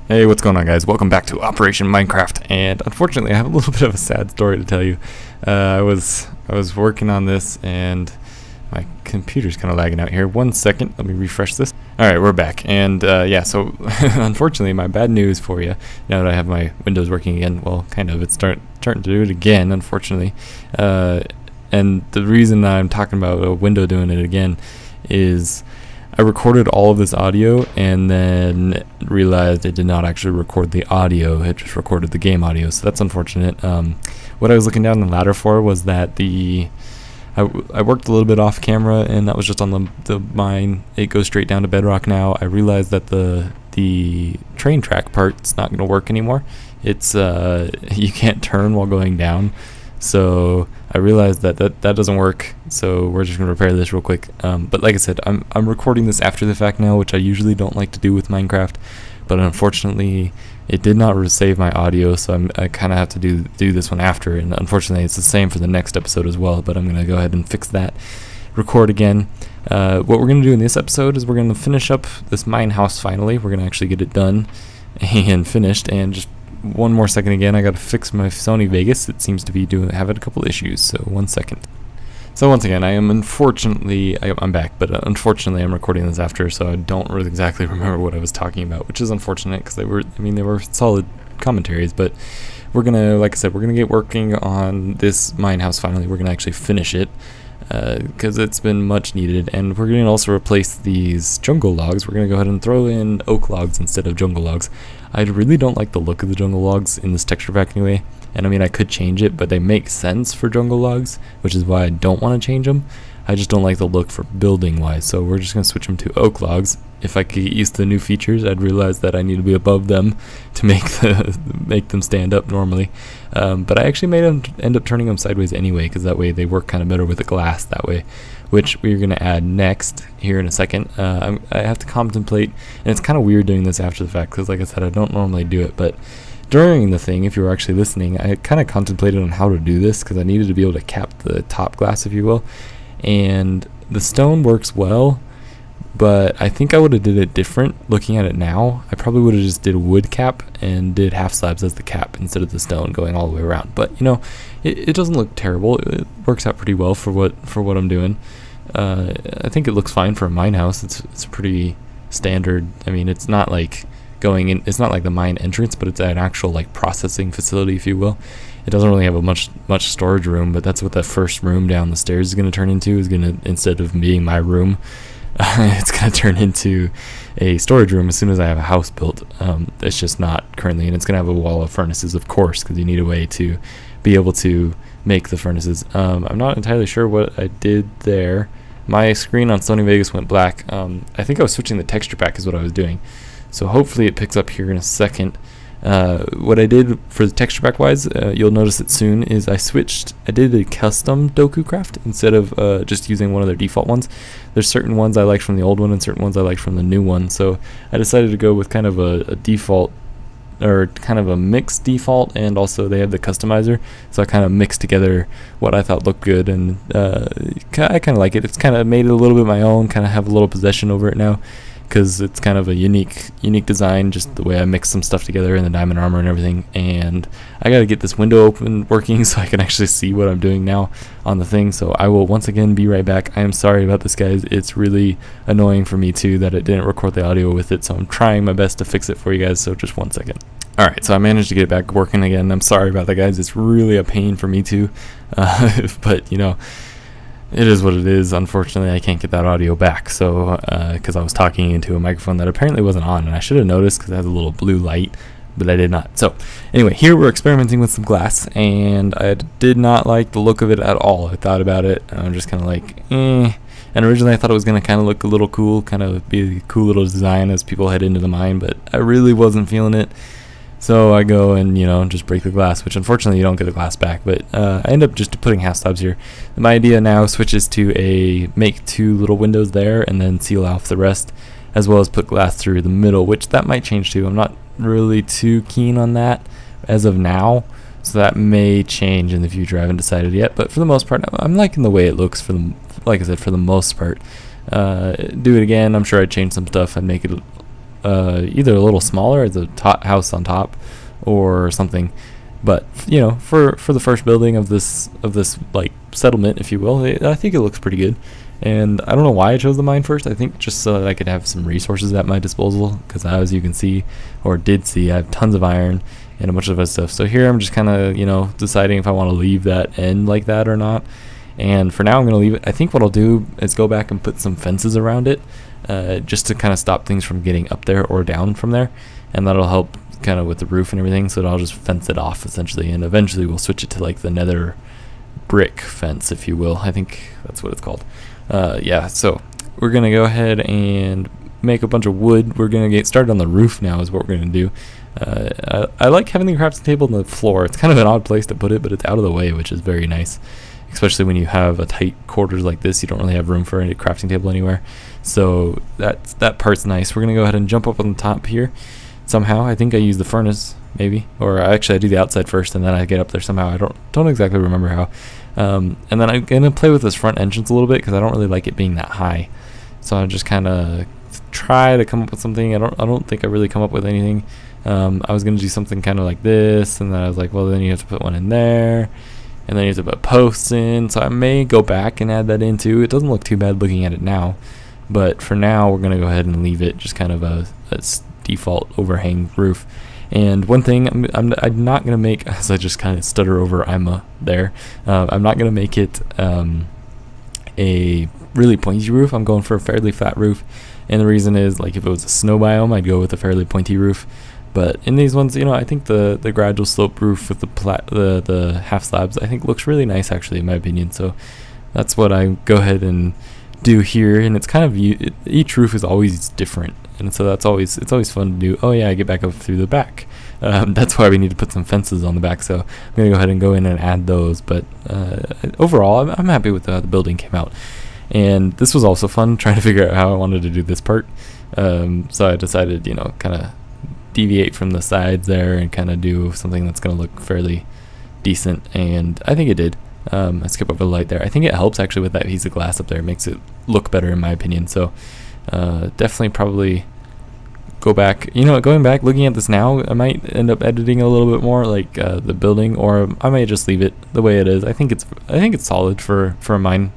Hey, what's going on, guys? Welcome back to Operation Minecraft, and unfortunately I have a little bit of a sad story to tell you. I was working on this and my computer's kind of lagging out here. 1 second, let me refresh this. Alright, we're back, and yeah, so unfortunately my bad news for you, now that I have my Windows working again, well, kind of, it's starting to do it again, unfortunately. And the reason I'm talking about a window doing it again is I recorded all of this audio and then realized it did not actually record the audio, it just recorded the game audio, so that's unfortunate. What I was looking down the ladder for was that I worked a little bit off camera, and that was just on the mine. It goes straight down to bedrock now. I realized that the train track part's not going to work anymore. It's you can't turn while going down. So I realized that doesn't work, so we're just going to repair this real quick. But like I said, I'm recording this after the fact now, which I usually don't like to do with Minecraft, but unfortunately it did not save my audio, so I kind of have to do this one after, and unfortunately it's the same for the next episode as well, but I'm going to go ahead and fix that, record again. What we're going to do in this episode is we're going to finish up this mine house finally. We're going to actually get it done and finished, and just one more second again, I gotta fix my Sony Vegas. It seems to be having a couple issues, so 1 second. So once again, I'm back, but unfortunately I'm recording this after, so I don't really exactly remember what I was talking about, which is unfortunate because they were solid commentaries. But we're gonna, like I said, we're gonna get working on this mine house finally. We're gonna actually finish it because it's been much needed, and we're gonna also replace these jungle logs. We're gonna go ahead and throw in oak logs instead of jungle logs. I really don't like the look of the jungle logs in this texture pack anyway, and I mean I could change it, but they make sense for jungle logs, which is why I don't want to change them. I just don't like the look for building wise, so we're just gonna switch them to oak logs. If I could get used to the new features, I'd realize that I need to be above them to make them stand up normally. But I actually made them end up turning them sideways anyway, because that way they work kind of better with the glass that way, which we're going to add next here in a second. I have to contemplate, and it's kind of weird doing this after the fact, because like I said, I don't normally do it, but during the thing, if you were actually listening, I kind of contemplated on how to do this, because I needed to be able to cap the top glass, if you will, and the stone works well, but I think I would have did it different looking at it now. I probably would have just did a wood cap and did half slabs as the cap instead of the stone going all the way around. But you know, it doesn't look terrible. It works out pretty well for what I'm doing. I think it looks fine for a mine house. It's pretty standard. I mean, it's not like going in. It's not like the mine entrance, but it's an actual like processing facility, if you will. It doesn't really have a much storage room, but that's what that first room down the stairs is going to turn into. Is going to, instead of being my room, it's going to turn into a storage room as soon as I have a house built. It's just not currently, and it's going to have a wall of furnaces, of course, because you need a way to be able to make the furnaces. I'm not entirely sure what I did there. My screen on Sony Vegas went black. I think I was switching the texture pack is what I was doing, so hopefully it picks up here in a second. What I did for the texture pack wise, you'll notice it soon, is I did a custom Doku craft instead of just using one of their default ones. There's certain ones I liked from the old one and certain ones I liked from the new one, so I decided to go with kind of a default, or kind of a mixed default, and also they have the customizer, so I kind of mixed together what I thought looked good, and I kind of like it. It's kind of made it a little bit my own, kind of have a little possession over it now, because it's kind of a unique design, just the way I mix some stuff together and the diamond armor and everything. And I got to get this window open working so I can actually see what I'm doing now on the thing. So I will once again be right back. I am sorry about this, guys. It's really annoying for me too that it didn't record the audio with it, so I'm trying my best to fix it for you guys, so just 1 second. Alright, so I managed to get it back working again. I'm sorry about that, guys. It's really a pain for me too, but you know, it is what it is. Unfortunately, I can't get that audio back, so because I was talking into a microphone that apparently wasn't on, and I should have noticed because it has a little blue light, but I did not. So anyway, here we're experimenting with some glass, and I did not like the look of it at all. I thought about it, and I'm just kind of like, eh. And originally I thought it was going to kind of look a little cool, kind of be a cool little design as people head into the mine, but I really wasn't feeling it. So I go and, you know, just break the glass, which unfortunately you don't get the glass back, but I end up just putting half slabs here. My idea now switches to make 2 little windows there and then seal off the rest, as well as put glass through the middle, which that might change too. I'm not really too keen on that as of now, so that may change in the future. I haven't decided yet, but for the most part, I'm liking the way it looks, like I said, for the most part. Do it again, I'm sure I'd change some stuff and make it either a little smaller as a house on top or something. But you know, for the first building of this like settlement, if you will, I think it looks pretty good. And I don't know why I chose the mine first. I think just so that I could have some resources at my disposal, because as you can see, or did see, I have tons of iron and a bunch of other stuff. So here I'm just kind of, you know, deciding if I want to leave that end like that or not. And for now I'm going to leave it. I think what I'll do is go back and put some fences around it, just to kind of stop things from getting up there or down from there. And that'll help kind of with the roof and everything. So I'll just fence it off essentially, and eventually we'll switch it to like the nether brick fence, if you will. I think that's what it's called. Yeah, so we're gonna go ahead and make a bunch of wood. We're gonna get started on the roof now is what we're gonna do. I like having the crafting table on the floor. It's kind of an odd place to put it, but it's out of the way, which is very nice, especially when you have a tight quarters like this. You don't really have room for a crafting table anywhere, so that part's nice. We're gonna go ahead and jump up on the top here somehow. I think I use the furnace maybe, or actually I do the outside first and then I get up there somehow. I don't exactly remember how. And then I'm gonna play with this front entrance a little bit because I don't really like it being that high. So I just kind of try to come up with something. I don't think I really come up with anything. I was gonna do something kind of like this, and then I was like, well, then you have to put one in there, and then you have to put posts in. So I may go back and add that in too. It doesn't look too bad looking at it now, but for now we're gonna go ahead and leave it just kind of a default overhang roof. And one thing I'm not gonna make, as I just kind of stutter over I'm not gonna make it a really pointy roof. I'm going for a fairly flat roof, and the reason is, like, if it was a snow biome I'd go with a fairly pointy roof, but in these ones, you know, I think the gradual slope roof with the half slabs I think looks really nice actually, in my opinion. So that's what I go ahead and do here. And it's kind of, each roof is always different, and so it's always fun to do. Oh yeah, I get back up through the back. That's why we need to put some fences on the back, so I'm gonna go ahead and go in and add those. But overall I'm happy with how the building came out. And this was also fun, trying to figure out how I wanted to do this part. So I decided, you know, kind of deviate from the sides there and kind of do something that's going to look fairly decent, and I think it did. I skip over the light there. I think it helps actually with that piece of glass up there. It makes it look better in my opinion. So definitely probably go back, you know, going back looking at this now, I might end up editing a little bit more, like the building, or I might just leave it the way it is. I think it's solid for a mine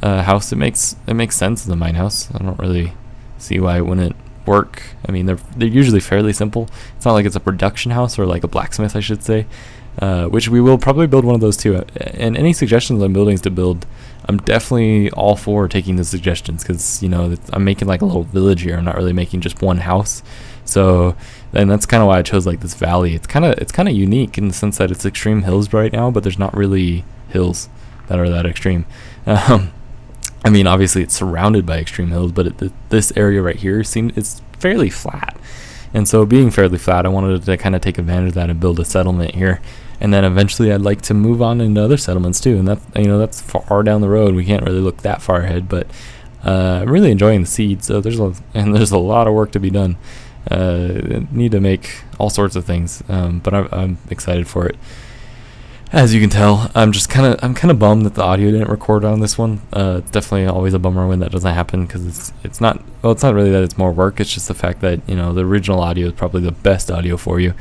house. It makes sense as a mine house. I don't really see why it wouldn't work. I mean, they're usually fairly simple. It's not like it's a production house, or like a blacksmith, I should say, which we will probably build one of those too. And any suggestions on buildings to build, I'm definitely all for taking the suggestions, because, you know, I'm making like a little village here. I'm not really making just one house. So, and that's kind of why I chose like this valley. It's kind of unique in the sense that it's extreme hills right now, but there's not really hills that are that extreme. I mean, obviously it's surrounded by extreme hills, but this area right here it's fairly flat. And so being fairly flat, I wanted to kind of take advantage of that and build a settlement here. And then eventually I'd like to move on into other settlements too. And that's far down the road. We can't really look that far ahead, but I'm really enjoying the seeds. So there's a lot of work to be done. Need to make all sorts of things, but I'm excited for it. As you can tell, I'm kind of bummed that the audio didn't record on this one. It's definitely always a bummer when that doesn't happen, because it's not really that it's more work. It's just the fact that, you know, the original audio is probably the best audio for you,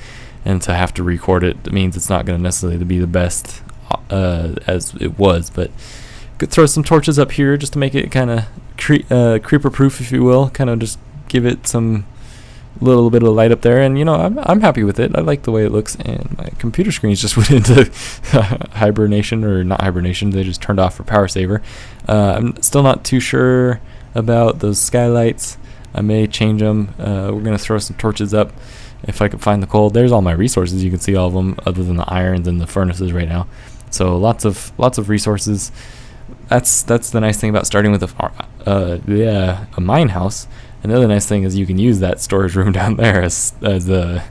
and to have to record it means it's not going to necessarily be the best as it was. But could throw some torches up here just to make it kind of creeper proof, if you will. Kind of just give it some little bit of light up there, and, you know, I'm happy with it. I like the way it looks, and my computer screens just went into hibernation, or not hibernation, they just turned off for power saver. I'm still not too sure about those skylights. I may change them. We're gonna throw some torches up if I can find the coal. There's all my resources. You can see all of them other than the irons and the furnaces right now. So lots of resources. That's the nice thing about starting with a mine house. Another nice thing is you can use that storage room down there as a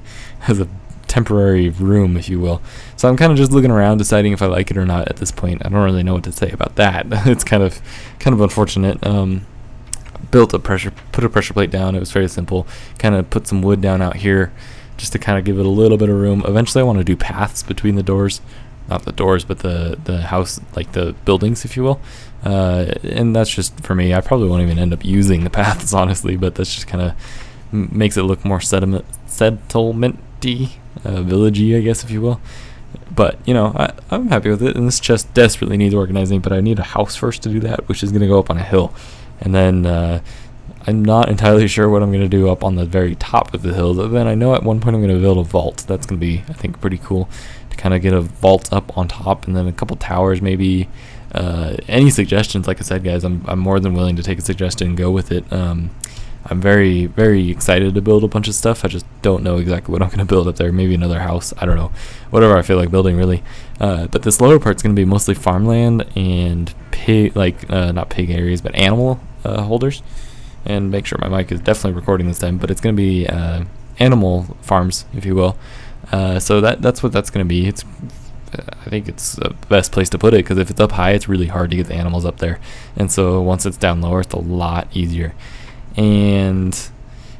temporary room, if you will. So I'm kind of just looking around, deciding if I like it or not at this point. I don't really know what to say about that. It's kind of unfortunate. Put a pressure plate down. It was very simple. Kind of put some wood down out here just to kind of give it a little bit of room. Eventually I want to do paths between the doors. Not the doors, but the house, like the buildings, if you will. And that's just for me. I probably won't even end up using the paths, honestly, but that's just kind of makes it look more settlement-y, village-y, I guess, if you will. But, you know, I'm happy with it, and this chest desperately needs organizing, but I need a house first to do that, which is going to go up on a hill. And then I'm not entirely sure what I'm going to do up on the very top of the hill. Then I know at one point I'm going to build a vault. That's going to be, I think, pretty cool to kind of get a vault up on top, and then a couple towers maybe. Any suggestions, like I said, guys, I'm more than willing to take a suggestion and go with it. I'm very, very excited to build a bunch of stuff. I just don't know exactly what I'm going to build up there. Maybe another house. I don't know. Whatever I feel like building, really. But this lower part's going to be mostly farmland and pig, not pig areas, but animal holders. And make sure my mic is definitely recording this time. But it's going to be animal farms, if you will. So that's what that's going to be. I think it's the best place to put it, because if it's up high, it's really hard to get the animals up there. And so once it's down lower, it's a lot easier. And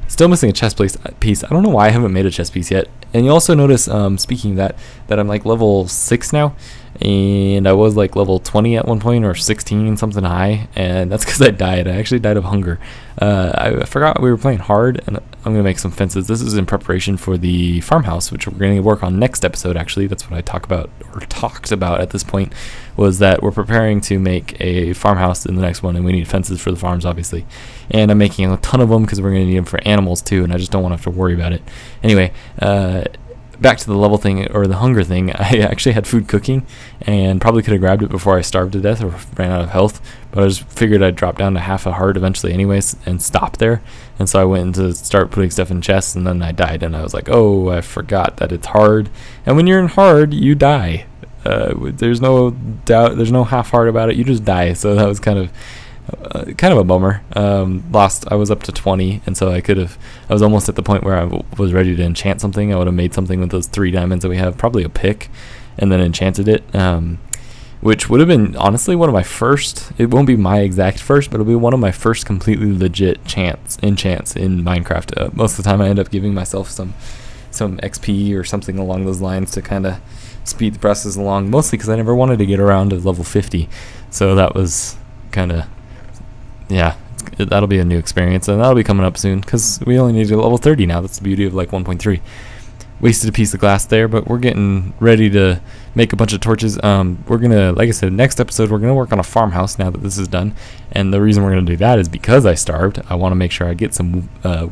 still missing a chest piece. I don't know why I haven't made a chest piece yet. And you also notice, speaking of that I'm like level 6 now, and I was like level 20 at one point, or 16, something high, and that's because I died. I actually died of hunger. I forgot we were playing hard, and I'm going to make some fences. This is in preparation for the farmhouse, which we're going to work on next episode, actually. That's what I talked about at this point, was that we're preparing to make a farmhouse in the next one, and we need fences for the farms, obviously. And I'm making a ton of them because we're going to need them for animals, too, and I just don't want to have to worry about it. Anyway, back to the level thing, or the hunger thing. I actually had food cooking and probably could have grabbed it before I starved to death or ran out of health, but I just figured I'd drop down to half a heart eventually anyways and stop there. And so I went to start putting stuff in chests, and then I died, and I was like, oh, I forgot that it's hard. And when you're in hard, you die. There's no doubt, there's no half heart about it, you just die. So that was kind of a bummer. I was up to 20, and so I was almost at the point where I was ready to enchant something. I would have made something with those 3 diamonds that we have, probably a pick, and then enchanted it, which would have been honestly one of my first, it won't be my exact first, but it'll be one of my first completely legit enchants in Minecraft. Most of the time I end up giving myself some XP or something along those lines to kind of speed the process along, mostly because I never wanted to get around to level 50, so that was kind of, yeah, that'll be a new experience, and that'll be coming up soon, because we only need to get level 30 now. That's the beauty of like 1.3. Wasted a piece of glass there, but we're getting ready to make a bunch of torches. We're gonna, like I said, next episode we're gonna work on a farmhouse now that this is done, and the reason we're gonna do that is because I starved. I want to make sure I get some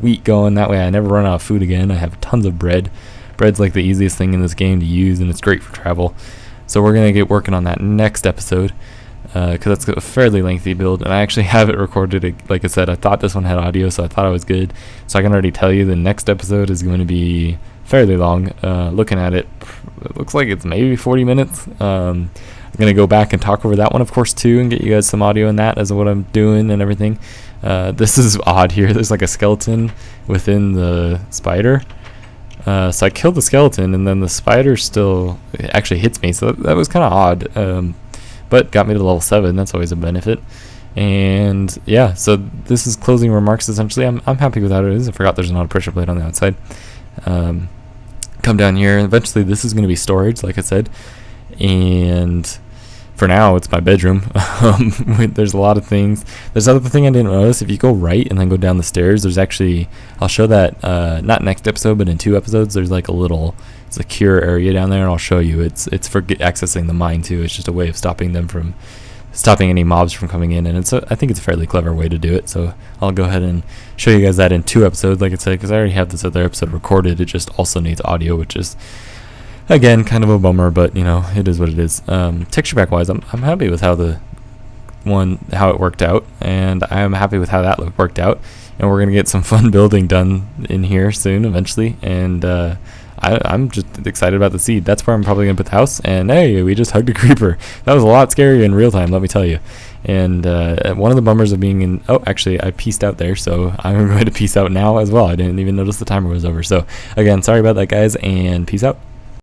wheat going, that way I never run out of food again. I have tons of bread. Bread's like the easiest thing in this game to use, and it's great for travel. So we're gonna get working on that next episode, because that's a fairly lengthy build, and I actually have it recorded. Like I said, I thought this one had audio, so I thought I was good. So I can already tell you the next episode is going to be fairly long. Looking at it, it looks like it's maybe 40 minutes. I'm going to go back and talk over that one, of course, too, and get you guys some audio in that as what I'm doing and everything. This is odd here. There's like a skeleton within the spider. So I killed the skeleton, and then the spider still actually hits me, so that was kind of odd. But got me to level 7. That's always a benefit. And yeah, so this is closing remarks essentially. I'm happy with how it is. I forgot there's not a pressure plate on the outside. Come down here. Eventually this is going to be storage, like I said. And for now it's my bedroom. There's a lot of things. There's another thing I didn't notice. If you go right and then go down the stairs, there's actually, I'll show that not next episode, but in 2 episodes, there's like a little secure area down there, and I'll show you. It's for accessing the mine too. It's just a way of stopping any mobs from coming in, and I think it's a fairly clever way to do it. So I'll go ahead and show you guys that in 2 episodes, like I said, because I already have this other episode recorded. It just also needs audio, which is again kind of a bummer, but you know, it is what it is. Texture pack wise, I'm happy with how it worked out, and I'm happy with how that worked out, and we're gonna get some fun building done in here soon eventually, and I'm just excited about the seed. That's where I'm probably going to put the house. And hey, we just hugged a creeper. That was a lot scarier in real time, let me tell you. And one of the bummers of being in... Oh, actually, I peaced out there, so I'm going to peace out now as well. I didn't even notice the timer was over. So, again, sorry about that, guys, and peace out.